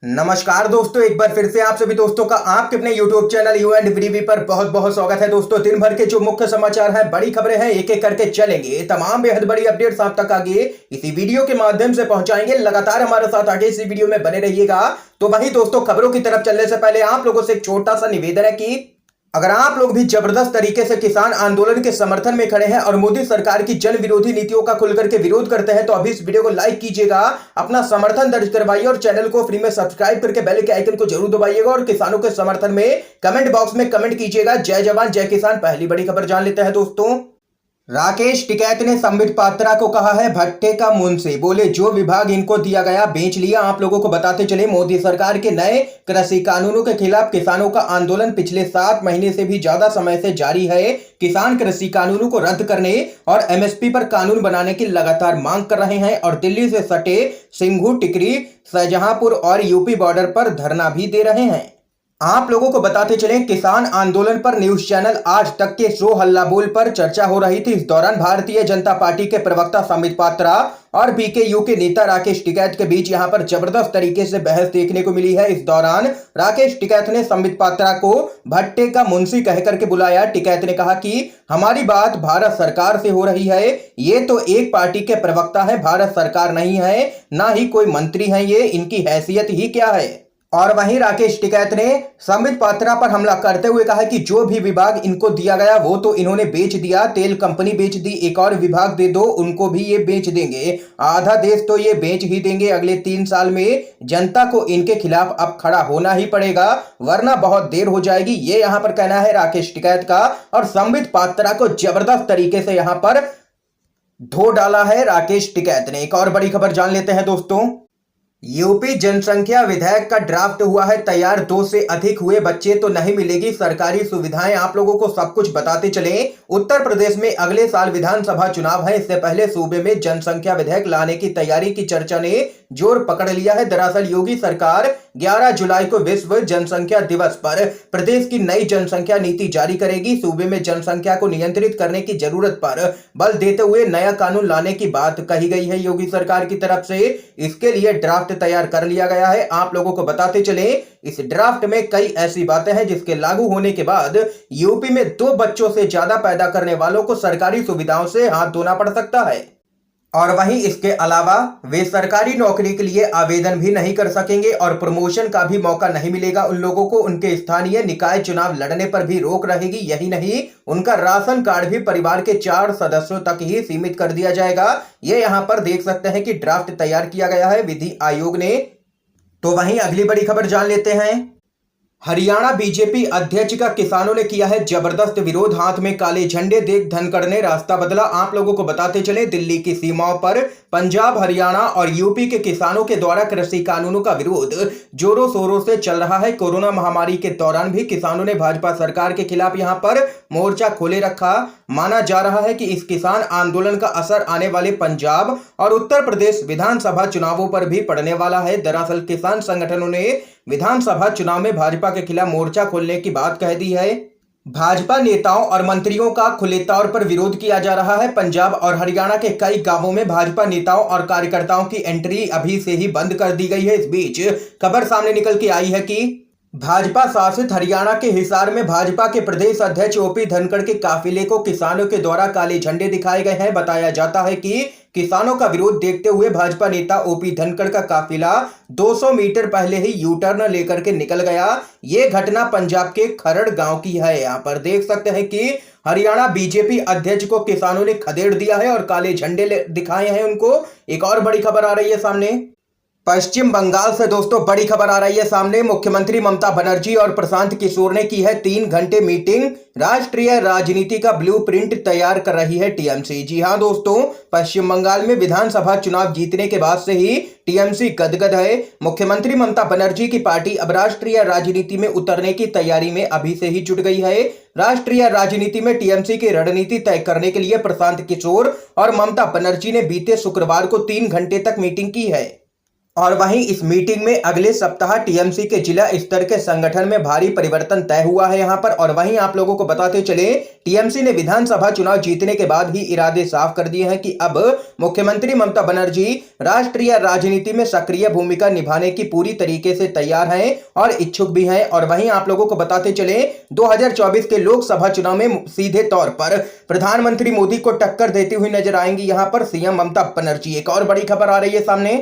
नमस्कार दोस्तों, एक बार फिर से आप सभी दोस्तों का आपके अपने YouTube चैनल यू एंड वीवी पर बहुत बहुत स्वागत है। दोस्तों, दिन भर के जो मुख्य समाचार हैं, बड़ी खबरें हैं, एक एक करके चलेंगे। तमाम बेहद बड़ी अपडेट्स आप तक आगे इसी वीडियो के माध्यम से पहुंचाएंगे। लगातार हमारे साथ आगे इसी वीडियो में बने रहिएगा। तो वहीं दोस्तों, खबरों की तरफ चलने से पहले आप लोगों से एक छोटा सा निवेदन है कि अगर आप लोग भी जबरदस्त तरीके से किसान आंदोलन के समर्थन में खड़े हैं और मोदी सरकार की जन विरोधी नीतियों का खुलकर के विरोध करते हैं, तो अभी इस वीडियो को लाइक कीजिएगा, अपना समर्थन दर्ज करवाइए और चैनल को फ्री में सब्सक्राइब करके बेल के आइकन को जरूर दबाइएगा और किसानों के समर्थन में कमेंट बॉक्स में कमेंट कीजिएगा। जय जवान जय किसान। पहली बड़ी खबर जान लेते हैं दोस्तों। राकेश टिकैत ने संबित पात्रा को कहा है भट्टे का मुंशी। बोले जो विभाग इनको दिया गया बेच लिया। आप लोगों को बताते चले, मोदी सरकार के नए कृषि कानूनों के खिलाफ किसानों का आंदोलन पिछले 7 महीने से भी ज्यादा समय से जारी है। किसान कृषि कानूनों को रद्द करने और एमएसपी पर कानून बनाने की लगातार मांग कर रहे हैं और दिल्ली से सटे सिंघू, टिकरी, शाहजहांपुर और यूपी बॉर्डर पर धरना भी दे रहे हैं। आप लोगों को बताते चले, किसान आंदोलन पर न्यूज चैनल आज तक के शो हल्ला बोल पर चर्चा हो रही थी। इस दौरान भारतीय जनता पार्टी के प्रवक्ता संबित पात्रा और बीकेयू के नेता राकेश टिकैत के बीच यहां पर जबरदस्त तरीके से बहस देखने को मिली है। इस दौरान राकेश टिकैत ने संबित पात्रा को भट्टे का मुंशी कहकर के बुलाया। टिकैत ने कहा कि हमारी बात भारत सरकार से हो रही है, ये तो एक पार्टी के प्रवक्ता है, भारत सरकार नहीं है, ना ही कोई मंत्री है, ये इनकी हैसियत ही क्या है। और वहीं राकेश टिकैत ने संबित पात्रा पर हमला करते हुए कहा कि जो भी विभाग इनको दिया गया वो तो इन्होंने बेच दिया। तेल कंपनी बेच दी, एक और विभाग दे दो, उनको भी ये बेच देंगे। आधा देश तो ये बेच ही देंगे। अगले 3 साल में जनता को इनके खिलाफ अब खड़ा होना ही पड़ेगा, वरना बहुत देर हो जाएगी। ये यहां पर कहना है राकेश टिकैत का। और संबित पात्रा को जबरदस्त तरीके से यहां पर धो डाला है राकेश टिकैत ने। एक और बड़ी खबर जान लेते हैं दोस्तों। यूपी जनसंख्या विधेयक का ड्राफ्ट हुआ है तैयार। 2 से अधिक हुए बच्चे तो नहीं मिलेगी सरकारी सुविधाएं। आप लोगों को सब कुछ बताते चले। उत्तर प्रदेश में अगले साल विधानसभा चुनाव है। इससे पहले सूबे में जनसंख्या विधेयक लाने की तैयारी की चर्चा ने जोर पकड़ लिया है। दरअसल योगी सरकार 11 जुलाई को विश्व जनसंख्या दिवस पर प्रदेश की नई जनसंख्या नीति जारी करेगी। सूबे में जनसंख्या को नियंत्रित करने की जरूरत पर बल देते हुए नया कानून लाने की बात कही गई है योगी सरकार की तरफ से। इसके लिए ड्राफ्ट तैयार कर लिया गया है। आप लोगों को बताते चले, इस ड्राफ्ट में कई ऐसी बातें हैं जिसके लागू होने के बाद यूपी में 2 बच्चों से ज्यादा पैदा करने वालों को सरकारी सुविधाओं से हाथ धोना पड़ सकता है। और वहीं इसके अलावा वे सरकारी नौकरी के लिए आवेदन भी नहीं कर सकेंगे और प्रमोशन का भी मौका नहीं मिलेगा उन लोगों को। उनके स्थानीय निकाय चुनाव लड़ने पर भी रोक रहेगी। यही नहीं, उनका राशन कार्ड भी परिवार के 4 सदस्यों तक ही सीमित कर दिया जाएगा। ये यहां पर देख सकते हैं कि ड्राफ्ट तैयार किया गया है विधि आयोग ने। तो वहीं अगली बड़ी खबर जान लेते हैं। हरियाणा बीजेपी अध्यक्ष का किसानों ने किया है जबरदस्त विरोध। हाथ में काले झंडे देख धनखड़ ने रास्ता बदला। आप लोगों को बताते चले, दिल्ली की सीमाओं पर पंजाब, हरियाणा और यूपी के किसानों के द्वारा कृषि कानूनों का विरोध जोरों शोरों से चल रहा है। कोरोना महामारी के दौरान भी किसानों ने भाजपा सरकार के खिलाफ यहां पर मोर्चा खोले रखा। माना जा रहा है कि इस किसान आंदोलन का असर आने वाले पंजाब और उत्तर प्रदेश विधानसभा चुनावों पर भी पड़ने वाला है। दरअसल किसान संगठनों ने विधानसभा चुनाव में भाजपा के खिलाफ मोर्चा खोलने की बात कह दी है। भाजपा नेताओं और मंत्रियों का खुले तौर पर विरोध किया जा रहा है। पंजाब और हरियाणा के कई गांवों में भाजपा नेताओं और कार्यकर्ताओं की एंट्री अभी से ही बंद कर दी गई है। इस बीच खबर सामने निकल के आई है कि भाजपा शासित हरियाणा के हिसार में भाजपा के प्रदेश अध्यक्ष ओपी धनखड़ के काफिले को किसानों के द्वारा काले झंडे दिखाए गए हैं। बताया जाता है कि किसानों का विरोध देखते हुए भाजपा नेता ओपी धनखड़ का काफिला 200 मीटर पहले ही यू टर्न लेकर के निकल गया। ये घटना पंजाब के खरड़ गांव की है। यहाँ पर देख सकते हैं कि हरियाणा बीजेपी अध्यक्ष को किसानों ने खदेड़ दिया है और काले झंडे दिखाए हैं उनको। एक और बड़ी खबर आ रही है सामने। पश्चिम बंगाल से दोस्तों बड़ी खबर आ रही है सामने। मुख्यमंत्री ममता बनर्जी और प्रशांत किशोर ने की है 3 घंटे मीटिंग। राष्ट्रीय राजनीति का ब्लूप्रिंट तैयार कर रही है टीएमसी। जी हां दोस्तों, पश्चिम बंगाल में विधानसभा चुनाव जीतने के बाद से ही टीएमसी गदगद है। मुख्यमंत्री ममता बनर्जी की पार्टी अब राष्ट्रीय राजनीति में उतरने की तैयारी में अभी से ही जुट गई है। राष्ट्रीय राजनीति में टीएमसी की रणनीति तय करने के लिए प्रशांत किशोर और ममता बनर्जी ने बीते शुक्रवार को 3 घंटे तक मीटिंग की है। और वहीं इस मीटिंग में अगले सप्ताह टीएमसी के जिला स्तर के संगठन में भारी परिवर्तन तय हुआ है यहां पर। और वहीं आप लोगों को बताते चले, टीएमसी ने विधानसभा चुनाव जीतने के बाद ही इरादे साफ कर दिए हैं कि अब मुख्यमंत्री ममता बनर्जी राष्ट्रीय राजनीति में सक्रिय भूमिका निभाने की पूरी तरीके से तैयार हैं और इच्छुक भी हैं। और वहीं आप लोगों को बताते चले, 2024 के लोकसभा चुनाव में सीधे तौर पर प्रधानमंत्री मोदी को टक्कर देती हुई नजर आएंगी यहां पर सीएम ममता बनर्जी। एक और बड़ी खबर आ रही है सामने।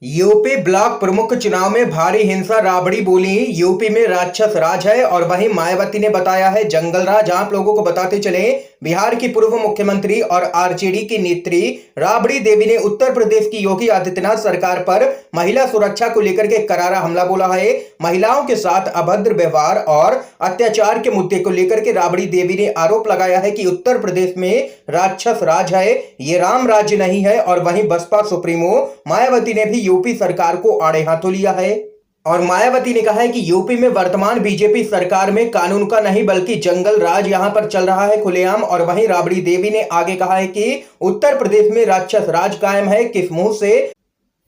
यूपी ब्लॉक प्रमुख चुनाव में भारी हिंसा, राबड़ी बोली यूपी में राक्षस राज है। और वहीं मायावती ने बताया है जंगल राज। आप लोगों को बताते चले, बिहार की पूर्व मुख्यमंत्री और आरजेडी की नेत्री राबड़ी देवी ने उत्तर प्रदेश की योगी आदित्यनाथ सरकार पर महिला सुरक्षा को लेकर के करारा हमला बोला है। महिलाओं के साथ अभद्र व्यवहार और अत्याचार के मुद्दे को लेकर के राबड़ी देवी ने आरोप लगाया है कि उत्तर प्रदेश में राक्षस राज है, ये राम राज्य नहीं है। और वहीं बसपा सुप्रीमो मायावती ने भी यूपी सरकार को आड़े हाथों लिया है। और मायावती ने कहा है कि यूपी में वर्तमान बीजेपी सरकार में कानून का नहीं बल्कि जंगल राज यहां पर चल रहा है खुलेआम। और वहीं राबड़ी देवी ने आगे कहा है कि उत्तर प्रदेश में राक्षस राज कायम है, किस मुंह से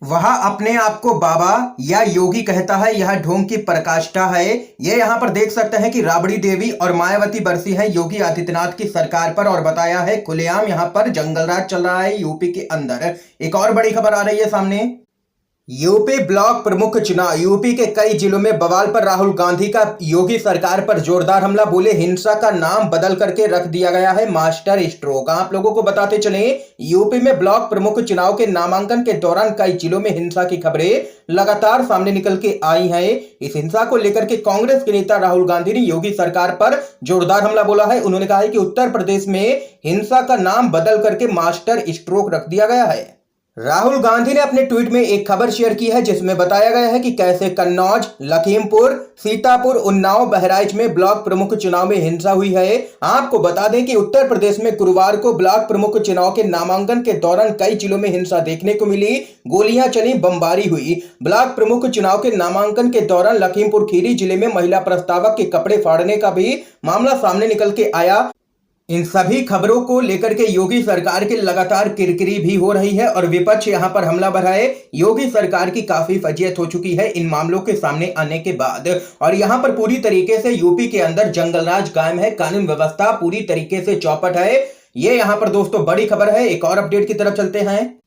वह अपने आप को बाबा या योगी कहता है, यह ढोंग की पराकाष्ठा है। ये यहां पर देख सकते हैं कि राबड़ी देवी और मायावती बरसी हैं योगी आदित्यनाथ की सरकार पर और बताया है खुलेआम यहां पर जंगल राज चल रहा है यूपी के अंदर। एक और बड़ी खबर आ रही है सामने। यूपी ब्लॉक प्रमुख चुनाव, यूपी के कई जिलों में बवाल पर राहुल गांधी का योगी सरकार पर जोरदार हमला, बोले हिंसा का नाम बदल करके रख दिया गया है मास्टर स्ट्रोक। आप लोगों को बताते चले, यूपी में ब्लॉक प्रमुख चुनाव के नामांकन के दौरान कई जिलों में हिंसा की खबरें लगातार सामने निकल के आई हैं। इस हिंसा को लेकर के कांग्रेस के नेता राहुल गांधी ने योगी सरकार पर जोरदार हमला बोला है। उन्होंने कहा है कि उत्तर प्रदेश में हिंसा का नाम बदल करके मास्टर स्ट्रोक रख दिया गया है। राहुल गांधी ने अपने ट्वीट में एक खबर शेयर की है जिसमें बताया गया है कि कैसे कन्नौज, लखीमपुर, सीतापुर, उन्नाव, बहराइच में ब्लॉक प्रमुख चुनाव में हिंसा हुई है। आपको बता दें कि उत्तर प्रदेश में गुरुवार को ब्लॉक प्रमुख चुनाव के नामांकन के दौरान कई जिलों में हिंसा देखने को मिली, गोलियां चली, बमबारी हुई। ब्लॉक प्रमुख चुनाव के नामांकन के दौरान लखीमपुर खीरी जिले में महिला प्रस्तावक के कपड़े फाड़ने का भी मामला सामने निकल के आया। इन सभी खबरों को लेकर के योगी सरकार की लगातार किरकिरी भी हो रही है और विपक्ष यहां पर हमला बढ़ाए योगी सरकार की काफी फजीहत हो चुकी है इन मामलों के सामने आने के बाद। और यहां पर पूरी तरीके से यूपी के अंदर जंगल राज कायम है, कानून व्यवस्था पूरी तरीके से चौपट है। ये यहां पर दोस्तों बड़ी खबर है। एक और अपडेट की तरफ चलते हैं।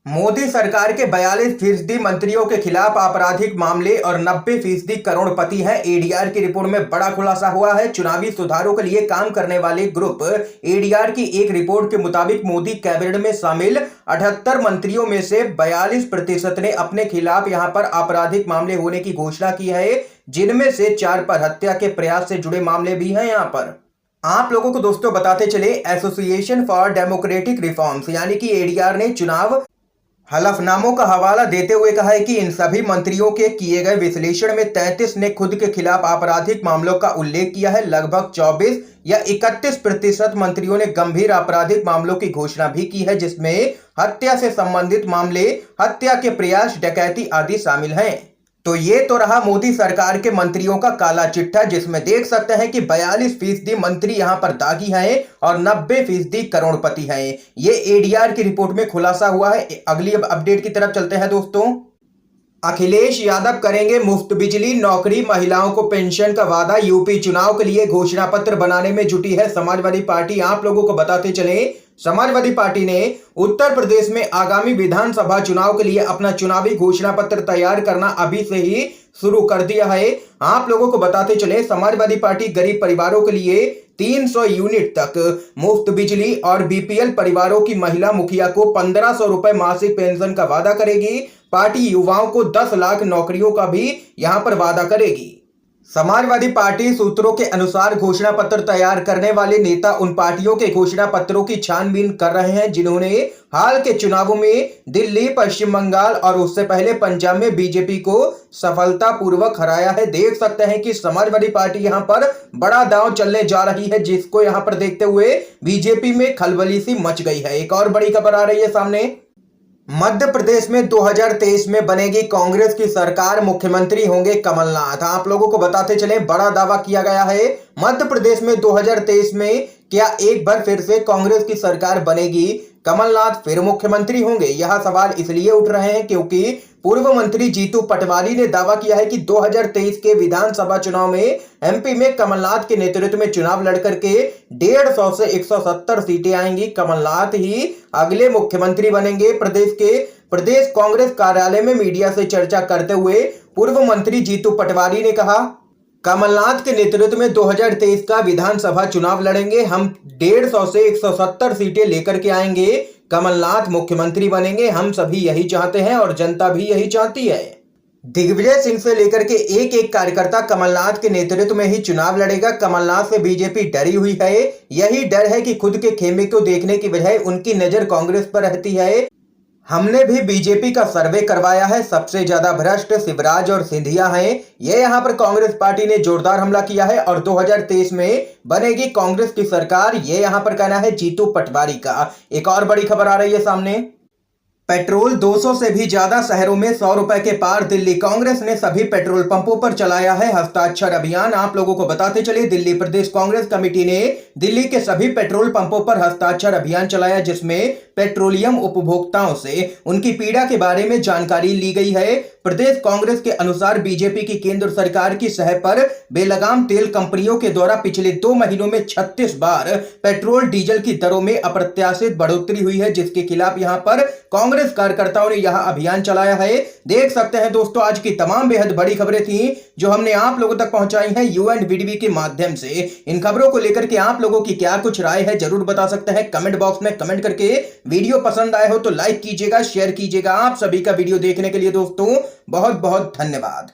मोदी सरकार के 42% मंत्रियों के खिलाफ आपराधिक मामले और 90% करोड़पति हैं। एडीआर की रिपोर्ट में बड़ा खुलासा हुआ है। चुनावी सुधारों के लिए काम करने वाले ग्रुप एडीआर की एक रिपोर्ट के मुताबिक मोदी कैबिनेट में शामिल 78 मंत्रियों में से 42% ने अपने खिलाफ यहां पर आपराधिक मामले होने की घोषणा की है, जिनमें से 4 पर हत्या के प्रयास से जुड़े मामले भी हैं। यहां पर आप लोगों को दोस्तों बताते चले, एसोसिएशन फॉर डेमोक्रेटिक रिफॉर्म्स यानी कि एडीआर ने चुनाव हलफनामों का हवाला देते हुए कहा है कि इन सभी मंत्रियों के किए गए विश्लेषण में 33 ने खुद के खिलाफ आपराधिक मामलों का उल्लेख किया है। लगभग 24 या 31% मंत्रियों ने गंभीर आपराधिक मामलों की घोषणा भी की है, जिसमें हत्या से संबंधित मामले, हत्या के प्रयास, डकैती आदि शामिल हैं। तो ये तो रहा मोदी सरकार के मंत्रियों का काला चिट्ठा, जिसमें देख सकते हैं कि 42% मंत्री यहां पर दागी हैं और 90% करोड़पति हैं। ये एडीआर की रिपोर्ट में खुलासा हुआ है। अगली अपडेट की तरफ चलते हैं दोस्तों। अखिलेश यादव करेंगे मुफ्त बिजली, नौकरी, महिलाओं को पेंशन का वादा, यूपी चुनाव के लिए घोषणा पत्र बनाने में जुटी है समाजवादी पार्टी। आप लोगों को बताते चले, समाजवादी पार्टी ने उत्तर प्रदेश में आगामी विधानसभा चुनाव के लिए अपना चुनावी घोषणा पत्र तैयार करना अभी से ही शुरू कर दिया है। आप लोगों को बताते चले, समाजवादी पार्टी गरीब परिवारों के लिए 300 यूनिट तक मुफ्त बिजली और बीपीएल परिवारों की महिला मुखिया को 1500 रुपए मासिक पेंशन का वादा करेगी। पार्टी युवाओं को 10 लाख नौकरियों का भी यहां पर वादा करेगी। समाजवादी पार्टी सूत्रों के अनुसार घोषणा पत्र तैयार करने वाले नेता उन पार्टियों के घोषणा पत्रों की छानबीन कर रहे हैं जिन्होंने हाल के चुनावों में दिल्ली, पश्चिम बंगाल और उससे पहले पंजाब में बीजेपी को सफलतापूर्वक हराया है। देख सकते हैं कि समाजवादी पार्टी यहां पर बड़ा दांव चलने जा रही है, जिसको यहां पर देखते हुए बीजेपी में खलबली सी मच गई है। एक और बड़ी खबर आ रही है सामने। मध्य प्रदेश में 2023 में बनेगी कांग्रेस की सरकार, मुख्यमंत्री होंगे कमलनाथ। आप लोगों को बताते चले, बड़ा दावा किया गया है। मध्य प्रदेश में 2023 में क्या एक बार फिर से कांग्रेस की सरकार बनेगी? कमलनाथ फिर मुख्यमंत्री होंगे? यह सवाल इसलिए उठ रहे हैं क्योंकि पूर्व मंत्री जीतू पटवारी ने दावा किया है कि 2023 के विधानसभा चुनाव में एमपी में कमलनाथ के नेतृत्व में चुनाव लड़कर के 150 से 170 सीटें आएंगी। कमलनाथ ही अगले मुख्यमंत्री बनेंगे। प्रदेश कांग्रेस कार्यालय में मीडिया से चर्चा करते हुए पूर्व मंत्री जीतू पटवारी ने कहा, कमलनाथ के नेतृत्व में 2023 का विधानसभा चुनाव लड़ेंगे। हम 150 से 170 सीटें लेकर के आएंगे। कमलनाथ मुख्यमंत्री बनेंगे। हम सभी यही चाहते हैं और जनता भी यही चाहती है। दिग्विजय सिंह से लेकर के एक एक कार्यकर्ता कमलनाथ के नेतृत्व में ही चुनाव लड़ेगा। कमलनाथ से बीजेपी डरी हुई है। यही डर है कि खुद के खेमे को देखने की बजाय उनकी नजर कांग्रेस पर रहती है। हमने भी बीजेपी का सर्वे करवाया है। सबसे ज्यादा भ्रष्ट शिवराज और सिंधिया हैं। ये यहाँ पर कांग्रेस पार्टी ने जोरदार हमला किया है और 2023 में बनेगी कांग्रेस की सरकार। ये यहाँ पर कहना है जीतू पटवारी का। एक और बड़ी खबर आ रही है सामने। पेट्रोल 200 से भी ज्यादा शहरों में 100 रुपए के पार। दिल्ली कांग्रेस ने सभी पेट्रोल पंपों पर चलाया है हस्ताक्षर अभियान। आप लोगों को बताते चले, दिल्ली प्रदेश कांग्रेस कमेटी ने दिल्ली के सभी पेट्रोल पंपों पर हस्ताक्षर अभियान चलाया, जिसमें पेट्रोलियम उपभोक्ताओं से उनकी पीड़ा के बारे में जानकारी ली गई है। प्रदेश कांग्रेस के अनुसार बीजेपी की केंद्र सरकार की सह पर बेलगाम तेल कंपनियों के द्वारा पिछले 2 महीनों में 36 बार पेट्रोल डीजल की दरों में अप्रत्याशित बढ़ोतरी हुई है, जिसके खिलाफ यहां पर कांग्रेस कार्यकर्ताओं ने यह अभियान चलाया है। देख सकते हैं दोस्तों, आज की तमाम बेहद बड़ी खबरें थी जो हमने आप लोगों तक पहुंचाई हैं यूएनवीडीवी के माध्यम से। इन खबरों को लेकर के आप लोगों की क्या कुछ राय है जरूर बता सकते हैं कमेंट बॉक्स में कमेंट करके। वीडियो पसंद आए हो तो लाइक कीजिएगा, शेयर कीजिएगा। आप सभी का वीडियो देखने के लिए दोस्तों बहुत बहुत धन्यवाद।